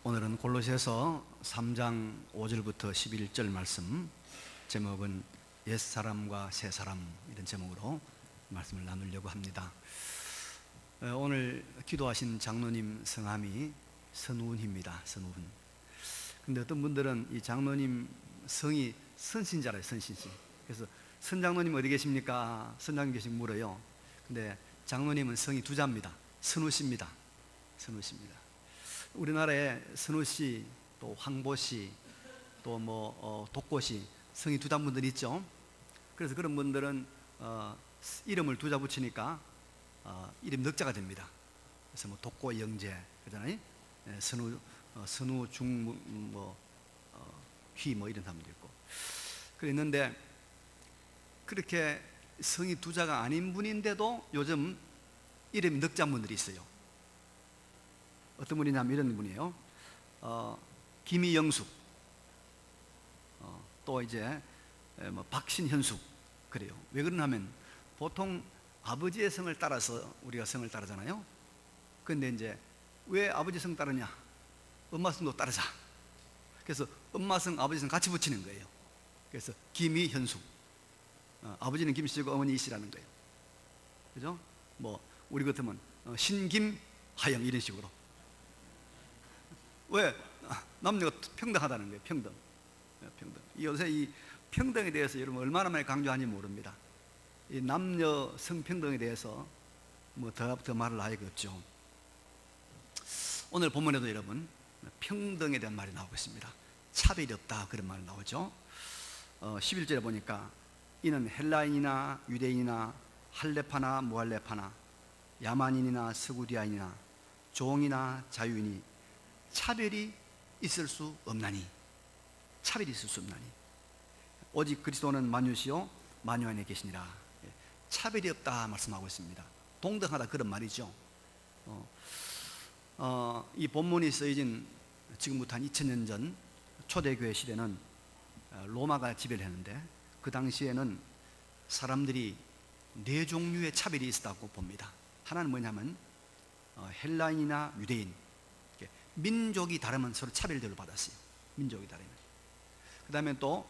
오늘은 골로새서 3장 5절부터 11절 말씀, 제목은 옛사람과 새사람, 이런 제목으로 말씀을 나누려고 합니다. 오늘 기도하신 장로님 성함이 선우훈입니다. 선우훈. 근데 어떤 분들은 이 장로님 성이 선신자라요. 선신씨. 그래서 선장로님 어디 계십니까? 선장님 계시면 물어요. 근데 장로님은 성이 두 자입니다. 선우씨입니다. 선우씨입니다. 우리나라에 선우씨, 또 황보씨, 또 독고씨, 성이 두 자분들 있죠. 그래서 그런 분들은 이름을 두 자 붙이니까 이름 넉자가 됩니다. 그래서 독고 영재 그러잖아요. 선우 중 휘 이런 사람도 있고 그랬는데, 그렇게 성이 두 자가 아닌 분인데도 요즘 이름이 넉자 분들이 있어요. 어떤 분이냐면 이런 분이에요. 김희영숙, 또 이제 박신현숙. 그래요. 왜 그러냐면 보통 아버지의 성을 따라서 우리가 성을 따르잖아요. 그런데 이제 왜 아버지 성 따르냐? 엄마 성도 따르자. 그래서 엄마 성, 아버지 성 같이 붙이는 거예요. 그래서 김희현숙, 아버지는 김씨고 어머니 이씨라는 거예요. 그죠? 우리 같으면 신김하영 이런 식으로. 왜? 남녀가 평등하다는 거예요. 평등. 요새 이 평등에 대해서 여러분 얼마나 많이 강조하는지 모릅니다. 이 남녀 성평등에 대해서 더 말을 할 나위가 없죠. 오늘 본문에도 여러분 평등에 대한 말이 나오고 있습니다. 차별이 없다, 그런 말이 나오죠. 11절에 보니까 이는 헬라인이나 유대인이나 할레파나 무할레파나 야만인이나 스구디아인이나 종이나 자유인이 차별이 있을 수 없나니, 차별이 있을 수 없나니 오직 그리스도는 만유시요 만유 안에 계시니라. 차별이 없다 말씀하고 있습니다. 동등하다, 그런 말이죠. 이 본문이 쓰여진 지금부터 한 2000년 전 초대교회 시대는 로마가 지배를 했는데, 그 당시에는 사람들이 네 종류의 차별이 있었다고 봅니다. 하나는 뭐냐면 헬라인이나 유대인, 민족이 다르면 서로 차별대로 받았어요. 민족이 다르면. 그 다음에 또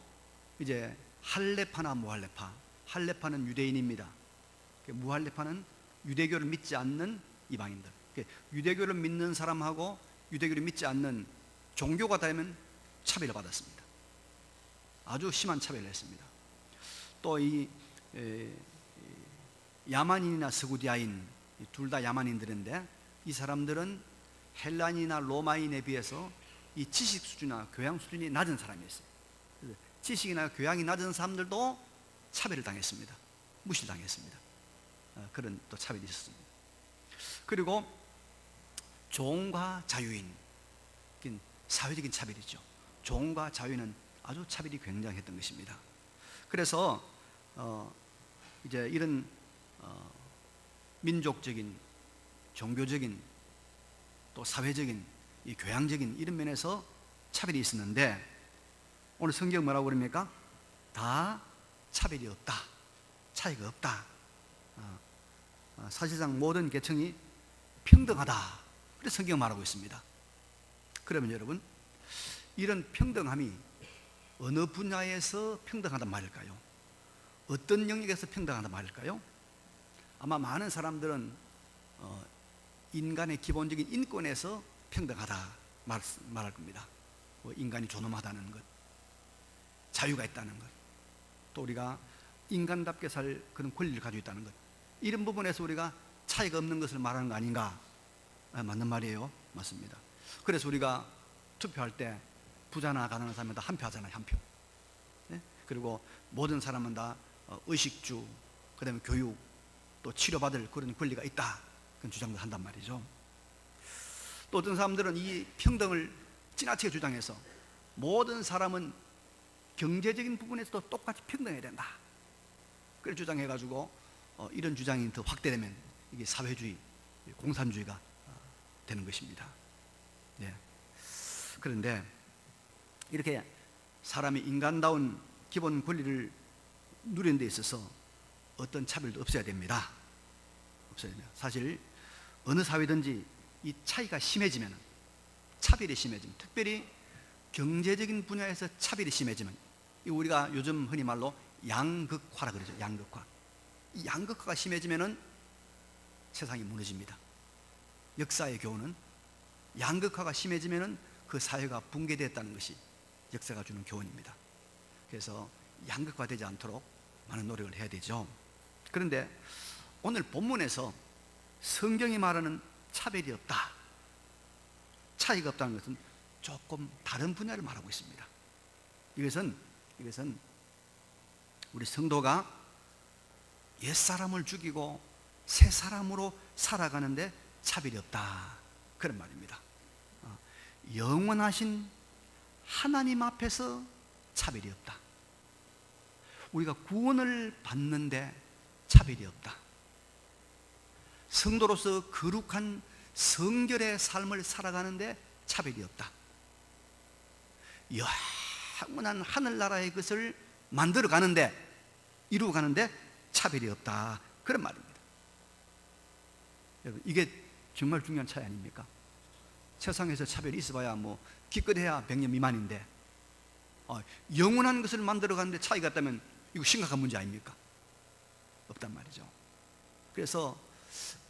이제 할레파나 무할레파. 할레파는 유대인입니다. 무할레파는 유대교를 믿지 않는 이방인들. 유대교를 믿는 사람하고 유대교를 믿지 않는 종교가 다르면 차별을 받았습니다. 아주 심한 차별을 했습니다. 또 이 야만인이나 스구디아인, 둘 다 야만인들인데, 이 사람들은 헬라인이나 로마인에 비해서 이 지식 수준이나 교양 수준이 낮은 사람이었어요. 그래서 지식이나 교양이 낮은 사람들도 차별을 당했습니다. 무시를 당했습니다. 그런 또 차별이 있었습니다. 그리고 종과 자유인, 사회적인 차별이죠. 종과 자유인은 아주 차별이 굉장했던 것입니다. 그래서 이제 이런 민족적인, 종교적인, 또 사회적인, 이 교양적인 이런 면에서 차별이 있었는데, 오늘 성경 뭐라고 그럽니까? 다 차별이 없다, 차이가 없다. 사실상 모든 계층이 평등하다, 그래서 성경 말하고 있습니다. 그러면 여러분, 이런 평등함이 어느 분야에서 평등하단 말일까요? 어떤 영역에서 평등하단 말일까요? 아마 많은 사람들은 인간의 기본적인 인권에서 평등하다 말할 겁니다. 인간이 존엄하다는 것, 자유가 있다는 것, 또 우리가 인간답게 살 그런 권리를 가지고 있다는 것, 이런 부분에서 우리가 차이가 없는 것을 말하는 거 아닌가? 맞는 말이에요. 맞습니다. 그래서 우리가 투표할 때 부자나 가난한 사람은 다 한 표 하잖아요. 한 표. 네? 그리고 모든 사람은 다 의식주, 그 다음에 교육, 또 치료받을 그런 권리가 있다, 그런 주장을 한단 말이죠. 또 어떤 사람들은 이 평등을 지나치게 주장해서 모든 사람은 경제적인 부분에서도 똑같이 평등해야 된다, 그걸 주장해가지고 이런 주장이 더 확대되면 이게 사회주의, 공산주의가 되는 것입니다. 네. 그런데 이렇게 사람이 인간다운 기본 권리를 누리는 데 있어서 어떤 차별도 없어야 됩니다. 없어야 됩니다. 사실 어느 사회든지 이 차이가 심해지면 차별이 심해지면, 특별히 경제적인 분야에서 차별이 심해지면, 우리가 요즘 흔히 말로 양극화라 그러죠. 양극화. 이 양극화가 심해지면은 세상이 무너집니다. 역사의 교훈은 양극화가 심해지면은 그 사회가 붕괴됐다는 것이 역사가 주는 교훈입니다. 그래서 양극화되지 않도록 많은 노력을 해야 되죠. 그런데 오늘 본문에서 성경이 말하는 차별이 없다, 차이가 없다는 것은 조금 다른 분야를 말하고 있습니다. 이것은 우리 성도가 옛사람을 죽이고 새 사람으로 살아가는데 차별이 없다, 그런 말입니다. 영원하신 하나님 앞에서 차별이 없다. 우리가 구원을 받는데 차별이 없다. 성도로서 거룩한 성결의 삶을 살아가는데 차별이 없다. 영원한 하늘나라의 것을 만들어가는데, 이루어가는데 차별이 없다, 그런 말입니다. 여러분, 이게 정말 중요한 차이 아닙니까? 세상에서 차별이 있어봐야 뭐 기껏해야 100년 미만인데 영원한 것을 만들어가는데 차이가 있다면 이거 심각한 문제 아닙니까? 없단 말이죠. 그래서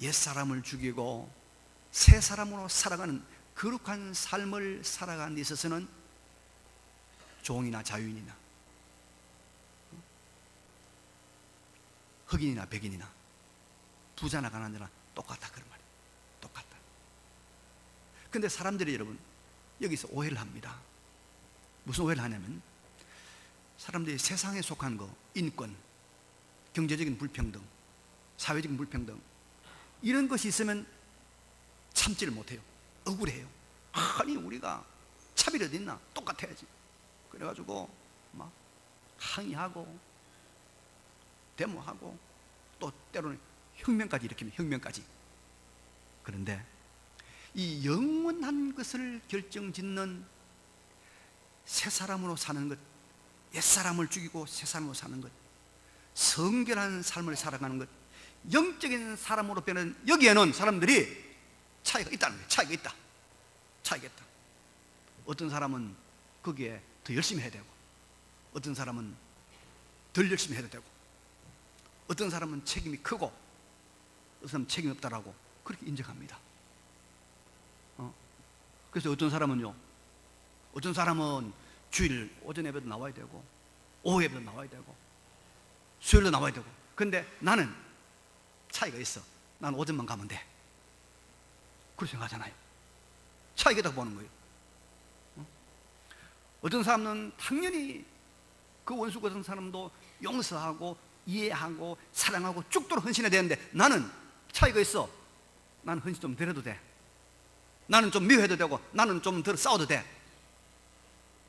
옛사람을 죽이고 새 사람으로 살아가는 거룩한 삶을 살아가는 데 있어서는 종이나 자유인이나 흑인이나 백인이나 부자나 가난하나 똑같다, 그런 말이에요. 똑같다. 근데 사람들이, 여러분, 여기서 오해를 합니다. 무슨 오해를 하냐면, 사람들이 세상에 속한 거, 인권, 경제적인 불평등, 사회적인 불평등, 이런 것이 있으면 참지를 못해요. 억울해요. 아니, 우리가 차별이 어디 있나? 똑같아야지. 그래가지고 막 항의하고 데모하고 또 때로는 혁명까지 일으키면 혁명까지. 그런데 이 영원한 것을 결정짓는 새 사람으로 사는 것, 옛사람을 죽이고 새 사람으로 사는 것, 성결한 삶을 살아가는 것, 영적인 사람으로 변하는, 여기에는 사람들이 차이가 있다는 거예요. 차이가 있다. 차이가 있다. 어떤 사람은 거기에 더 열심히 해야 되고, 어떤 사람은 덜 열심히 해도 되고, 어떤 사람은 책임이 크고 어떤 사람은 책임이 없다라고 그렇게 인정합니다. 그래서 어떤 사람은요, 어떤 사람은 주일 오전 예배도 나와야 되고 오후 예배도 나와야 되고 수요일도 나와야 되고, 근데 나는 차이가 있어. 난 오전만 가면 돼. 그렇게 생각하잖아요. 차이가 있다고 보는 거예요. 어떤 사람은 당연히 그 원수 같은 사람도 용서하고 이해하고 사랑하고 죽도록 헌신해야 되는데, 나는 차이가 있어. 나는 헌신 좀 덜 해도 돼. 나는 좀 미워해도 되고 나는 좀 덜 싸워도 돼.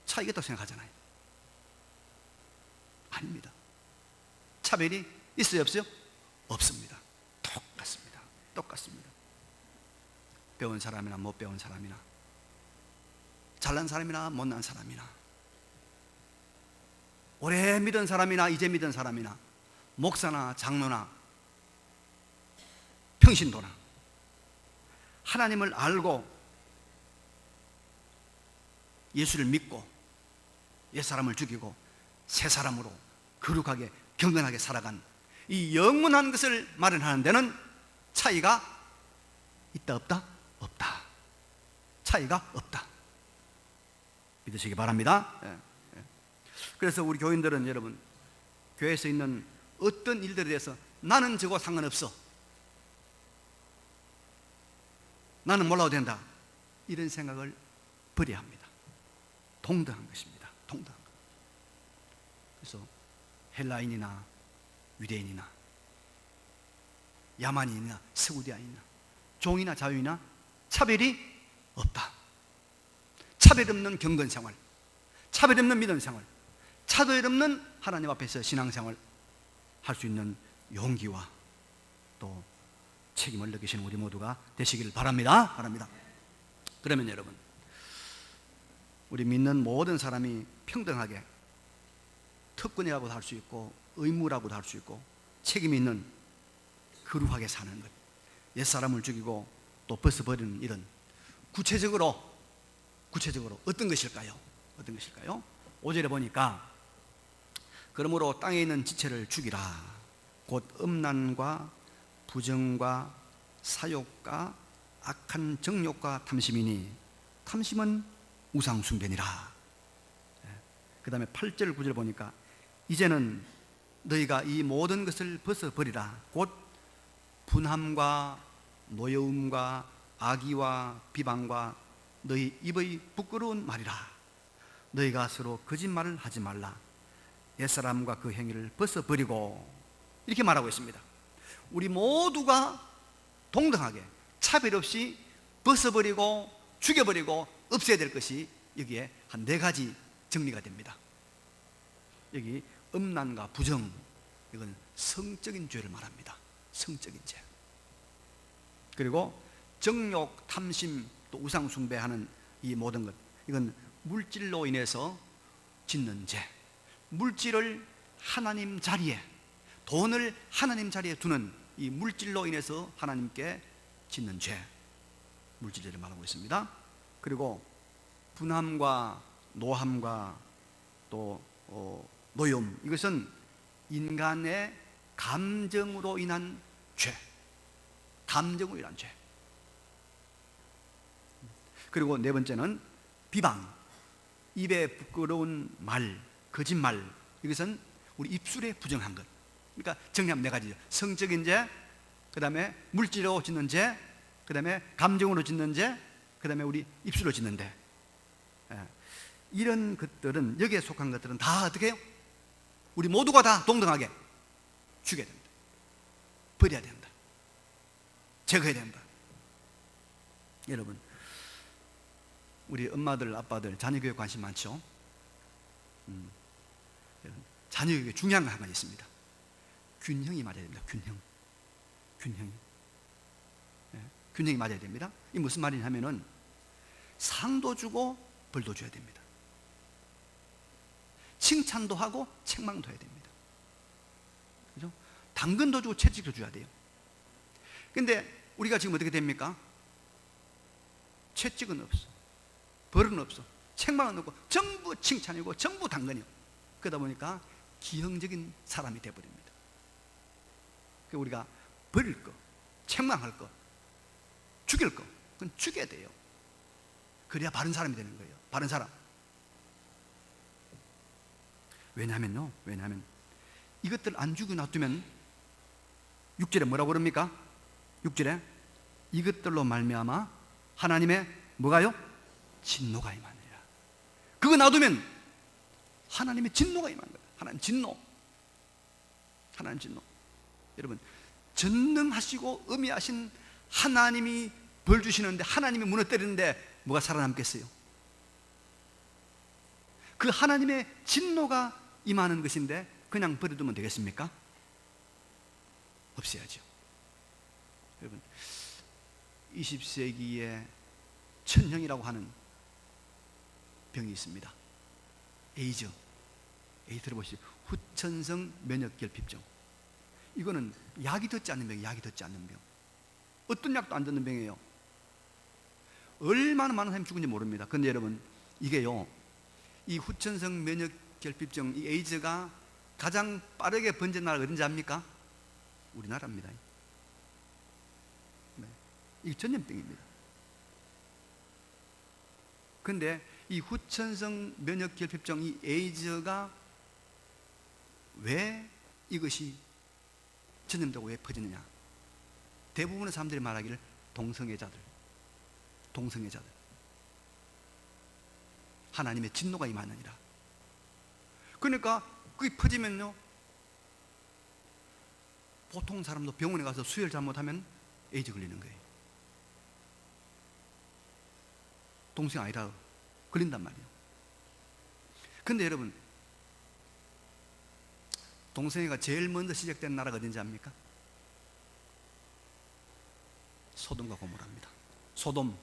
차이가 있다고 생각하잖아요. 아닙니다. 차별이 있어요, 없어요? 없습니다. 똑같습니다. 똑같습니다. 배운 사람이나 못 배운 사람이나, 잘난 사람이나 못난 사람이나, 오래 믿은 사람이나 이제 믿은 사람이나, 목사나 장로나 평신도나, 하나님을 알고 예수를 믿고 옛사람을 죽이고 새 사람으로 거룩하게 경건하게 살아간 이 영원한 것을 마련하는 데는 차이가 있다 없다? 없다. 차이가 없다. 믿으시기 바랍니다. 그래서 우리 교인들은, 여러분, 교회에서 있는 어떤 일들에 대해서 나는 저거 상관없어, 나는 몰라도 된다, 이런 생각을 버려야 합니다. 동등한 것입니다. 동등한 것. 그래서 헬라인이나 유대인이나 야만인이나 스구디아인이나 종이나 자유이나 차별이 없다. 차별 없는 경건 생활, 차별 없는 믿음 생활, 차별 없는 하나님 앞에서 신앙생활 할 수 있는 용기와 또 책임을 느끼시는 우리 모두가 되시기를 바랍니다. 그러면 여러분, 우리 믿는 모든 사람이 평등하게 특권이라고도 할 수 있고 의무라고도 할 수 있고 책임 있는 거룩하게 사는 것, 옛사람을 죽이고 또 벗어버리는 일은 구체적으로 구체적으로 어떤 것일까요? 어떤 것일까요? 5절에 보니까 그러므로 땅에 있는 지체를 죽이라. 곧 음란과 부정과 사욕과 악한 정욕과 탐심이니 탐심은 우상숭배니라. 그 다음에 8절 9절 보니까 이제는 너희가 이 모든 것을 벗어버리라. 곧 분함과 노여움과 악의와 비방과 너희 입의 부끄러운 말이라. 너희가 서로 거짓말을 하지 말라. 옛사람과 그 행위를 벗어버리고, 이렇게 말하고 있습니다. 우리 모두가 동등하게 차별 없이 벗어버리고 죽여버리고 없애야 될 것이 여기에 한 4가지 정리가 됩니다. 여기 음란과 부정, 이건 성적인 죄를 말합니다. 성적인 죄. 그리고 정욕, 탐심, 또 우상 숭배하는 이 모든 것, 이건 물질로 인해서 짓는 죄. 물질을 하나님 자리에, 돈을 하나님 자리에 두는 이 물질로 인해서 하나님께 짓는 죄, 물질죄를 말하고 있습니다. 그리고 분함과 노함과 또 노여움, 이것은 인간의 감정으로 인한 죄, 감정으로 인한 죄. 그리고 4번째는 비방, 입에 부끄러운 말, 거짓말, 이것은 우리 입술에 부정한 것. 그러니까 정리하면 4가지죠. 성적인 죄, 그 다음에 물질로 짓는 죄, 그 다음에 감정으로 짓는 죄, 그 다음에 우리 입술로 짓는 죄. 이런 것들은, 여기에 속한 것들은 다 어떻게 해요? 우리 모두가 다 동등하게 죽여야 된다, 버려야 된다, 제거해야 된다. 여러분, 우리 엄마들, 아빠들 자녀교육 관심 많죠? 자녀교육에 중요한 거 한 가지 있습니다. 균형이 맞아야 됩니다. 균형이 맞아야 됩니다. 이 무슨 말이냐면은 상도 주고 벌도 줘야 됩니다. 칭찬도 하고 책망도 해야 됩니다. 그죠? 당근도 주고 채찍도 줘야 돼요. 근데 우리가 지금 어떻게 됩니까? 채찍은 없어, 벌은 없어, 책망은 없고 전부 칭찬이고 전부 당근이요. 그러다 보니까 기형적인 사람이 되어버립니다. 우리가 버릴 거, 책망할 거, 죽일 거, 그건 죽여야 돼요. 그래야 바른 사람이 되는 거예요. 바른 사람. 왜냐하면 이것들 안 죽여 놔두면 6절에 뭐라고 그럽니까? 6절에 이것들로 말미암아 하나님의 뭐가요? 진노가 임하느니라. 그거 놔두면 하나님의 진노가 임하는 거예요. 하나님 진노. 여러분, 전능하시고 어미하신 하나님이 벌 주시는데, 하나님이 무너뜨리는데 뭐가 살아남겠어요? 그 하나님의 진노가 임하는 것인데 그냥 버려두면 되겠습니까? 없애야죠. 여러분, 20세기에 천형이라고 하는 병이 있습니다. 에이즈 들어보시죠. 후천성 면역결핍증. 이거는 약이 듣지 않는 병이에요. 약이 듣지 않는 병. 어떤 약도 안 듣는 병이에요. 얼마나 많은 사람이 죽은지 모릅니다. 그런데 여러분, 이게요, 이 후천성 면역결핍증, 이 에이즈가 가장 빠르게 번진 나라가 어딘지 압니까? 우리나라입니다. 네. 이게 전염병입니다. 그런데 이 후천성 면역결핍증, 이 에이즈가 왜 이것이 전염되고 왜 퍼지느냐? 대부분의 사람들이 말하기를 동성애자들, 하나님의 진노가 임하느니라. 그러니까 그게 퍼지면요, 보통 사람도 병원에 가서 수혈 잘못하면 에이즈 걸리는 거예요. 동생 아니라 걸린단 말이에요. 근데 여러분, 동성애가 제일 먼저 시작된 나라가 어딘지 압니까? 소돔과 고모라입니다. 소돔,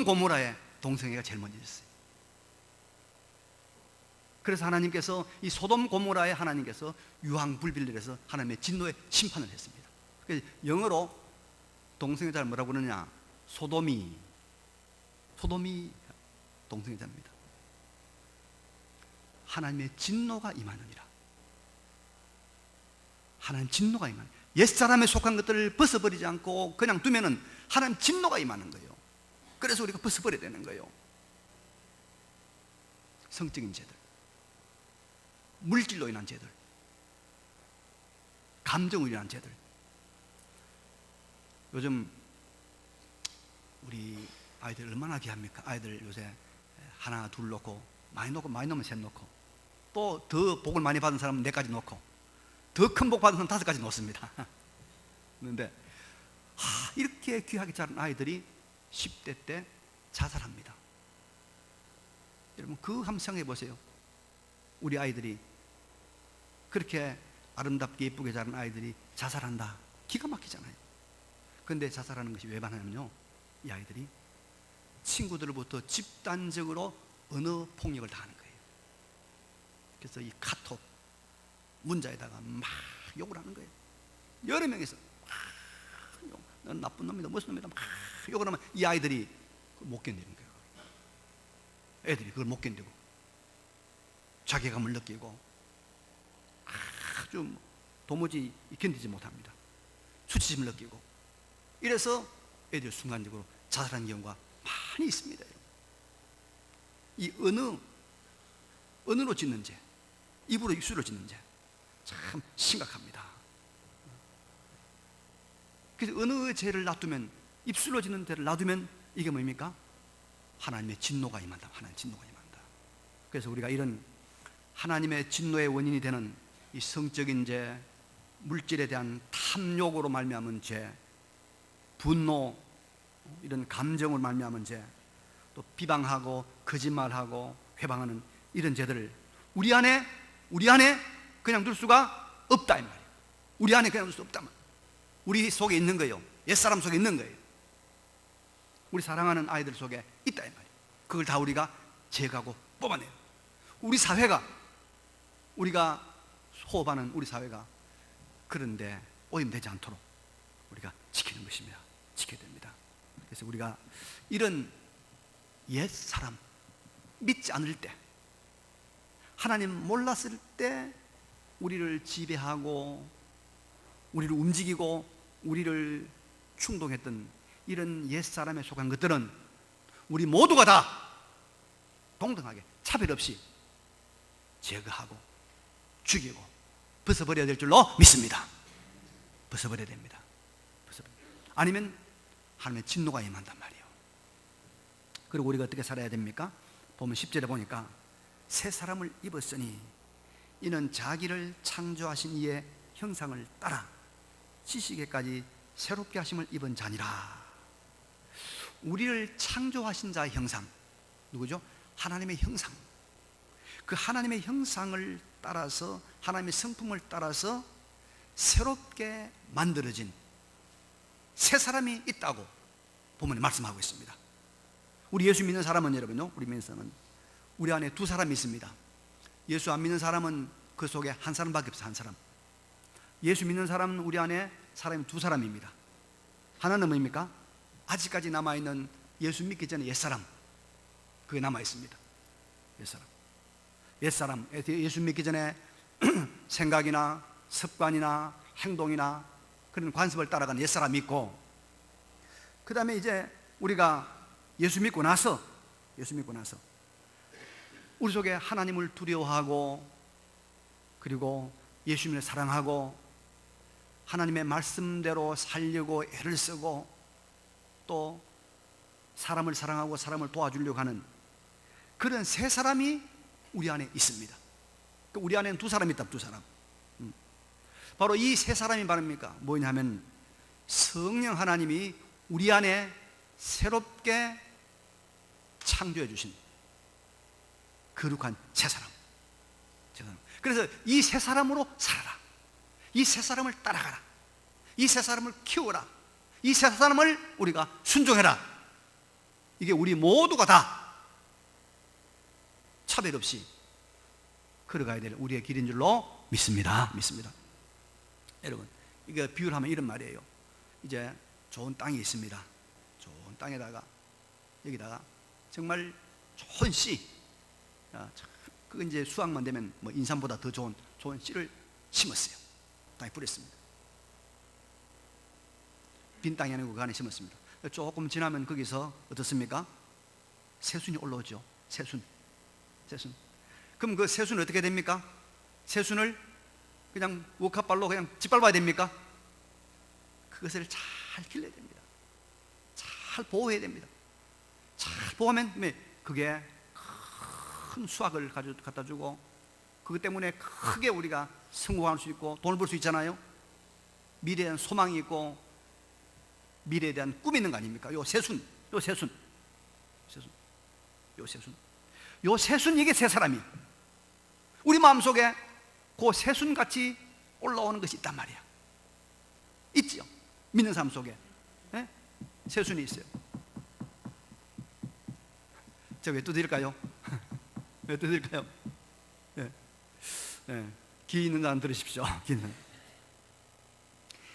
고모라에 동성애가 제일 먼저 있었어요. 그래서 하나님께서 이 소돔, 고모라에 하나님께서 유황불비를 해서 하나님의 진노의 심판을 했습니다. 그래서 영어로 동성애자를 뭐라고 그러냐? 소돔이, 소돔이 동성애자입니다. 하나님의 진노가 임하느니라. 하나님 진노가 임하는, 옛사람에 속한 것들을 벗어버리지 않고 그냥 두면은 하나님 진노가 임하는 거예요. 그래서 우리가 벗어버려야 되는 거예요. 성적인 죄들, 물질로 인한 죄들, 감정으로 인한 죄들. 요즘 우리 아이들 얼마나 귀합니까? 아이들 요새 하나 둘 놓고, 많이 놓고, 많이 놓으면 셋 놓고, 또 더 복을 많이 받은 사람은 4가지 놓고, 더 큰 복 받은 사람은 5가지 놓습니다. 그런데 이렇게 귀하게 자란 아이들이 10대 때 자살합니다. 여러분 그 한번 생각해 보세요. 우리 아이들이 그렇게 아름답게 예쁘게 자란 아이들이 자살한다. 기가 막히잖아요. 그런데 자살하는 것이 왜 반하냐면요, 이 아이들이 친구들로부터 집단적으로 언어 폭력을 당하는 거예요. 그래서 이 카톡 문자에다가 막 욕을 하는 거예요. 여러 명이서 넌 나쁜 놈이다, 무슨 놈이다, 막 욕을 하면 이 아이들이 못 견디는 거예요. 애들이 그걸 못 견디고 자괴감을 느끼고 아주 도무지 견디지 못합니다. 수치심을 느끼고, 이래서 애들이 순간적으로 자살하는 경우가 많이 있습니다. 이 언어로 짓는 죄, 입으로 입술로 짓는 죄, 참 심각합니다. 그래서 언어의 죄를 놔두면, 입술로 짓는 죄를 놔두면 이게 뭡니까? 하나님의 진노가 임한다. 하나님의 진노가 임한다. 그래서 우리가 이런 하나님의 진노의 원인이 되는 이 성적인 죄, 물질에 대한 탐욕으로 말미암은 죄, 분노, 이런 감정으로 말미암은 죄, 또 비방하고 거짓말하고 회방하는 이런 죄들을 우리 안에 그냥 둘 수가 없다 이 말이에요. 우리 안에 그냥 둘 수 없다. 우리 속에 있는 거예요. 옛사람 속에 있는 거예요. 우리 사랑하는 아이들 속에 있다 이 말이에요. 그걸 다 우리가 제거하고 뽑아내요. 우리 사회가, 우리가 호흡하는 우리 사회가 그런데 오염되지 않도록 우리가 지키는 것입니다. 지켜야 됩니다. 그래서 우리가 이런 옛사람, 믿지 않을 때, 하나님 몰랐을 때 우리를 지배하고 우리를 움직이고 우리를 충동했던 이런 옛사람에 속한 것들은 우리 모두가 다 동등하게 차별 없이 제거하고 죽이고 벗어버려야 될 줄로 믿습니다. 벗어버려야 됩니다. 아니면 하나님의 진노가 임한단 말이에요. 그리고 우리가 어떻게 살아야 됩니까? 보면 10절에 보니까 새 사람을 입었으니 이는 자기를 창조하신 이의 형상을 따라 지식에까지 새롭게 하심을 입은 자니라. 우리를 창조하신 자의 형상, 누구죠? 하나님의 형상. 그 하나님의 형상을 따라서, 하나님의 성품을 따라서 새롭게 만들어진 새 사람이 있다고 본문에 말씀하고 있습니다. 우리 예수 믿는 사람은, 여러분요, 우리 믿는 사람은 우리 안에 두 사람이 있습니다. 예수 안 믿는 사람은 그 속에 한 사람밖에 없어요. 한 사람. 예수 믿는 사람은 우리 안에 사람이 두 사람입니다. 하나는 뭡니까? 아직까지 남아있는 예수 믿기 전에 옛사람, 그게 남아있습니다. 옛사람. 옛사람, 예수 믿기 전에 생각이나 습관이나 행동이나 그런 관습을 따라가는 옛사람이 있고, 그 다음에 이제 우리가 예수 믿고 나서 우리 속에 하나님을 두려워하고, 그리고 예수님을 사랑하고 하나님의 말씀대로 살려고 애를 쓰고 또 사람을 사랑하고 사람을 도와주려고 하는 그런 세 사람이 우리 안에 있습니다. 우리 안에는 두 사람이 있다. 두 사람. 바로 이 세 사람이 말입니까? 뭐냐면 성령 하나님이 우리 안에 새롭게 창조해 주신 거룩한 세 사람. 그래서 이 세 사람으로 살아라. 이 세 사람을 따라가라. 이 세 사람을 키워라. 이 세 사람을 우리가 순종해라. 이게 우리 모두가 다 차별 없이 걸어가야 될 우리의 길인 줄로 믿습니다. 여러분, 이거 비유를 하면 이런 말이에요. 이제 좋은 땅이 있습니다. 좋은 땅에다가 여기다가 정말 좋은 씨, 그 이제 수확만 되면 뭐 인삼보다 더 좋은 씨를 심었어요. 땅에 뿌렸습니다. 빈 땅이 아니고 그 안에 심었습니다. 조금 지나면 거기서 어떻습니까? 새순이 올라오죠. 새순. 그럼 그 새순은 어떻게 됩니까? 새순을 그냥 우카발로 그냥 짓밟아야 됩니까? 그것을 잘 길러야 됩니다. 잘 보호해야 됩니다. 잘 보호하면 그게 큰 수확을 갖다 주고, 그것 때문에 크게 우리가 성공할 수 있고 돈을 벌 수 있잖아요. 미래에 대한 소망이 있고 미래에 대한 꿈이 있는 거 아닙니까? 요 새순, 이게 새 사람이 우리 마음속에 그 새순같이 올라오는 것이 있단 말이야. 있지요. 믿는 사람 속에 새순이 있어요. 제가 왜 두드릴까요? 왜 두드릴까요? 귀 있는 사람 들으십시오.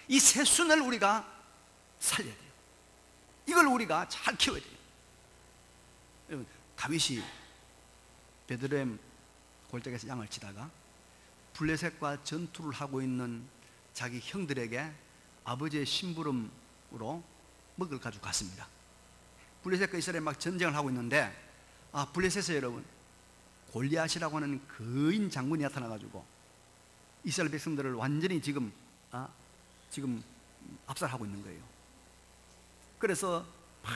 이 새순을 우리가 살려야 돼요. 이걸 우리가 잘 키워야 돼요. 여러분, 다윗이 베들레헴 골짜기에서 양을 치다가 블레셋과 전투를 하고 있는 자기 형들에게 아버지의 심부름으로 먹을 가지고 갔습니다. 블레셋과 이스라엘 막 전쟁을 하고 있는데, 블레셋에 여러분 골리앗이라고 하는 거인 장군이 나타나가지고 이스라엘 백성들을 완전히 지금 압살하고 있는 거예요. 그래서 막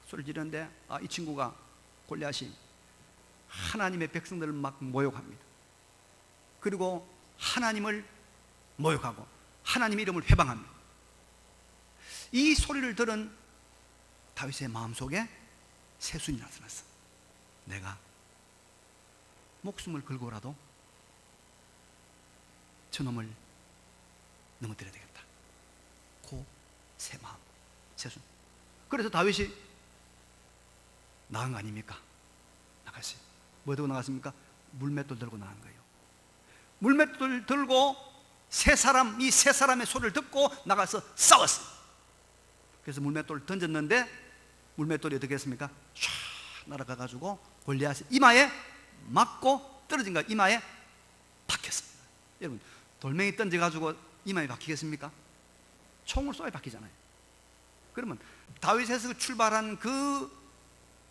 소리를 지르는데 이 친구가, 골리앗이 하나님의 백성들을 막 모욕합니다. 그리고 하나님을 모욕하고 하나님의 이름을 회방합니다. 이 소리를 들은 다윗의 마음속에 새순이 나타났어. 내가 목숨을 걸고라도 저놈을 넘어뜨려야 되겠다. 그 새 마음, 새순. 그래서 다윗이 나간 거 아닙니까? 나갔어요. 뭐 들고 나갔습니까? 물맷돌 들고 나간 거예요. 물맷돌 들고 이 세 사람의 소리를 듣고 나가서 싸웠어요. 그래서 물맷돌을 던졌는데 물맷돌이 어떻게 했습니까? 쫙 날아가가지고 골리앗의 이마에 맞고 떨어진 거야. 이마에 박혔습니다. 여러분, 돌멩이 던져가지고 이마에 박히겠습니까? 총을 쏘야 박히잖아요. 그러면 다윗에서 출발한 그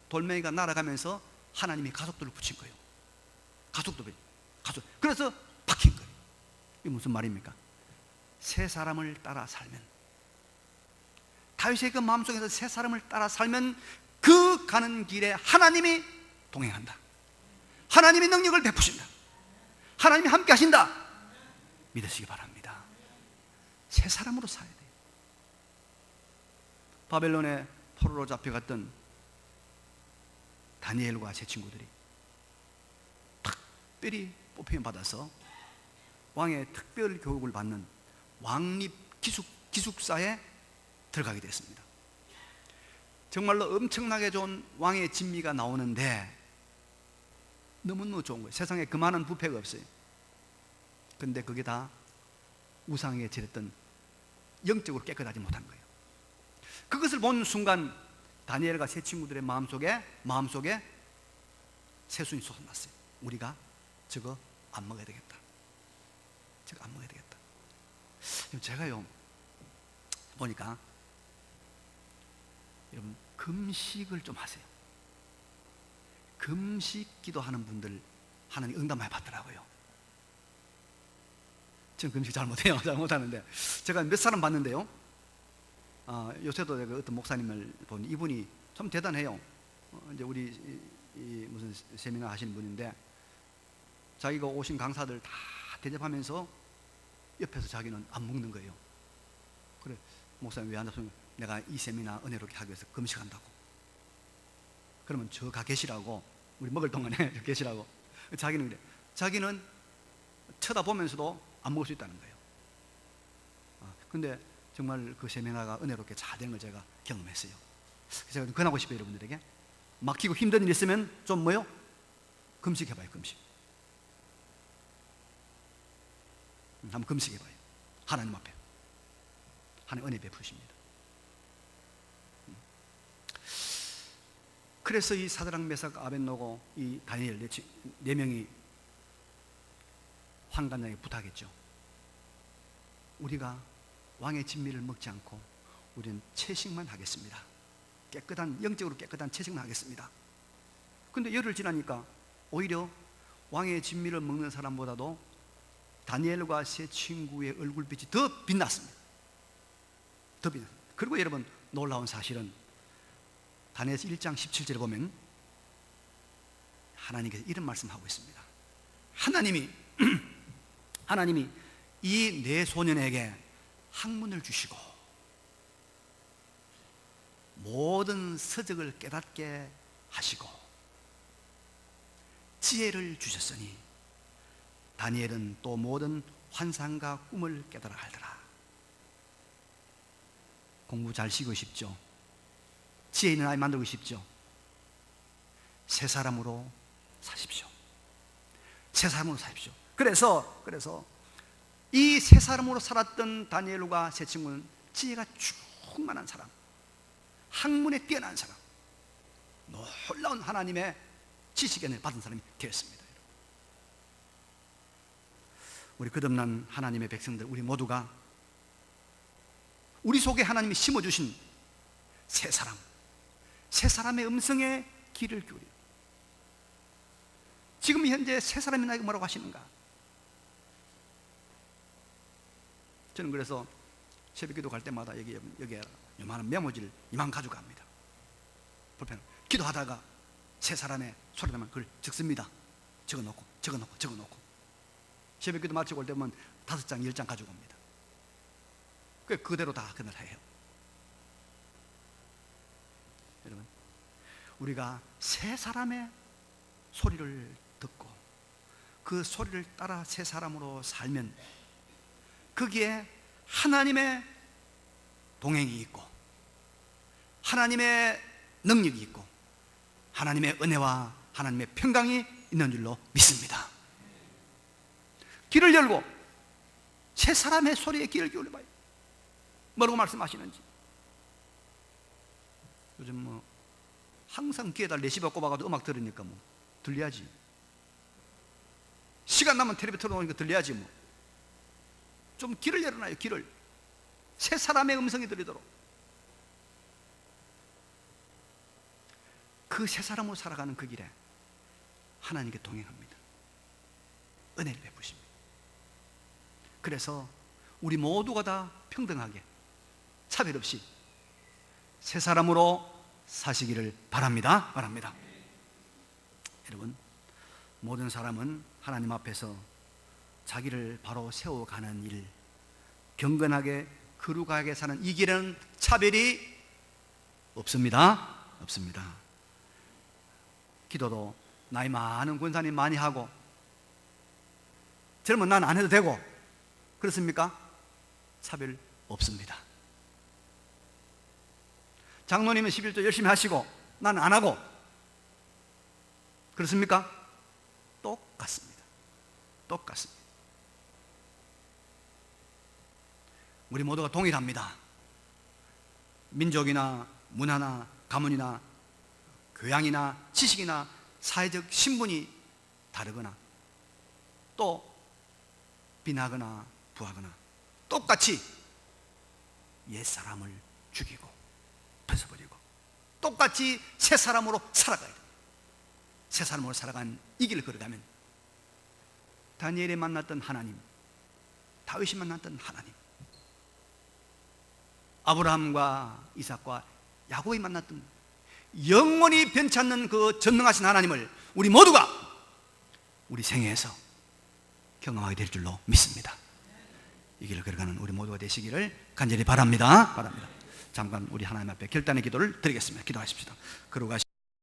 돌멩이가 날아가면서 하나님이 가속도를 붙인 거예요. 가속. 그래서 박힌 거예요. 이게 무슨 말입니까? 새 사람을 따라 살면, 다윗의 그 마음속에서 새 사람을 따라 살면 그 가는 길에 하나님이 동행한다. 하나님이 능력을 베푸신다. 하나님이 함께 하신다. 믿으시기 바랍니다. 새 사람으로 살아야 돼요. 바벨론의 포로로 잡혀갔던 다니엘과 제 친구들이 특별히 뽑힘 받아서 왕의 특별 교육을 받는 왕립 기숙사에 들어가게 됐습니다. 정말로 엄청나게 좋은 왕의 진미가 나오는데 너무너무 좋은 거예요. 세상에 그만한 뷔페가 없어요. 근데 그게 다 우상에 지냈던, 영적으로 깨끗하지 못한 거예요. 그것을 본 순간 다니엘과 세 친구들의 마음속에 새순이 솟아났어요. 우리가 저거 안 먹어야 되겠다. 제가요 보니까 여러분, 금식을 좀 하세요. 금식 기도하는 분들 하나님 응답 많이 받더라고요. 저는 금식 잘 못해요. 잘 못하는데 제가 몇 사람 봤는데요, 요새도 제가 어떤 목사님을 보니 이분이 참 대단해요. 이제 우리 무슨 세미나 하시는 분인데, 자기가 오신 강사들 다 대접하면서 옆에서 자기는 안 먹는 거예요. 그래, 목사님 왜 앉아서, 내가 이 세미나 은혜롭게 하기 위해서 금식한다고. 그러면 저 가 계시라고, 우리 먹을 동안에 계시라고. 자기는 그래. 자기는 쳐다보면서도 안 먹을 수 있다는 거예요. 근데 정말 그 세미나가 은혜롭게 잘 되는 걸 제가 경험했어요. 그래서 제가 권하고 싶어요, 여러분들에게. 막히고 힘든 일 있으면 좀 뭐요? 금식해봐요. 금식. 한번 금식해봐요. 하나님 앞에. 하나님 은혜 베푸십니다. 그래서 이 사드락 메삭 아벳노고 이 다니엘 네 명이 환관장에 부탁했죠. 우리가 왕의 진미를 먹지 않고 우리는 채식만 하겠습니다. 깨끗한, 영적으로 깨끗한 채식만 하겠습니다. 근데 열흘 지나니까 오히려 왕의 진미를 먹는 사람보다도 다니엘과 세 친구의 얼굴빛이 더 빛났습니다. 더 빛났습니다. 그리고 여러분, 놀라운 사실은 다니엘서 1장 17절에 보면 하나님께서 이런 말씀하고 있습니다. 하나님이 이 네 소년에게 학문을 주시고 모든 서적을 깨닫게 하시고 지혜를 주셨으니 다니엘은 또 모든 환상과 꿈을 깨달아 알더라. 공부 잘 시키고 싶죠? 지혜 있는 아이 만들고 싶죠? 새 사람으로 사십시오. 새 사람으로 사십시오. 그래서 이 새 사람으로 살았던 다니엘과 세 친구는 지혜가 충만한 사람, 학문에 뛰어난 사람, 놀라운 하나님의 지식의 은혜를 받은 사람이 되었습니다. 우리 거듭난 하나님의 백성들, 우리 모두가 우리 속에 하나님이 심어주신 새 사람의 음성에 귀를 기울여. 지금 현재 새 사람이 나에게 뭐라고 하시는가? 저는 그래서 새벽기도 갈 때마다 여기에 요만한 메모지를 이만 가져갑니다. 불편. 기도하다가 새 사람의 소리나면 그걸 적습니다. 적어놓고 새벽기도 마치고 올 때면 5장, 10장 가져옵니다. 그대로 다 그날 해요. 여러분, 우리가 새 사람의 소리를 듣고 그 소리를 따라 새 사람으로 살면 거기에 하나님의 동행이 있고 하나님의 능력이 있고 하나님의 은혜와 하나님의 평강이 있는 줄로 믿습니다. 귀를 열고 새 사람의 소리에 귀를 기울여봐요. 뭐라고 말씀하시는지. 요즘 항상 귀에다 레시버 꼽아가지고 음악 들으니까 들려야지. 시간 나면 텔레비 틀어놓으니까 들려야지. 좀 귀를 열어놔요. 귀를. 새 사람의 음성이 들리도록. 그 새 사람으로 살아가는 그 길에 하나님께 동행합니다. 은혜를 베푸십니다. 그래서 우리 모두가 다 평등하게 차별 없이 새 사람으로 사시기를 바랍니다. 여러분, 모든 사람은 하나님 앞에서 자기를 바로 세워가는 일, 경건하게 거룩하게 사는 이 길에는 차별이 없습니다. 기도도 나이 많은 권사님 많이 하고 젊은 난 안 해도 되고 그렇습니까? 차별 없습니다. 장로님은 11조 열심히 하시고 난 안 하고 그렇습니까? 똑같습니다. 우리 모두가 동일합니다. 민족이나 문화나 가문이나 교양이나 지식이나 사회적 신분이 다르거나 또 빈하거나 부하거나 똑같이 옛사람을 죽이고 벗어버리고 똑같이 새 사람으로 살아가야 됩니다. 새 사람으로 살아간 이 길을 걸어가면 다니엘이 만났던 하나님, 다윗이 만났던 하나님, 아브라함과 이삭과 야곱이 만났던 영원히 변치 않는 그 전능하신 하나님을 우리 모두가 우리 생애에서 경험하게 될 줄로 믿습니다. 이 길을 걸어가는 우리 모두가 되시기를 간절히 바랍니다. 잠깐 우리 하나님 앞에 결단의 기도를 드리겠습니다. 기도하십시다.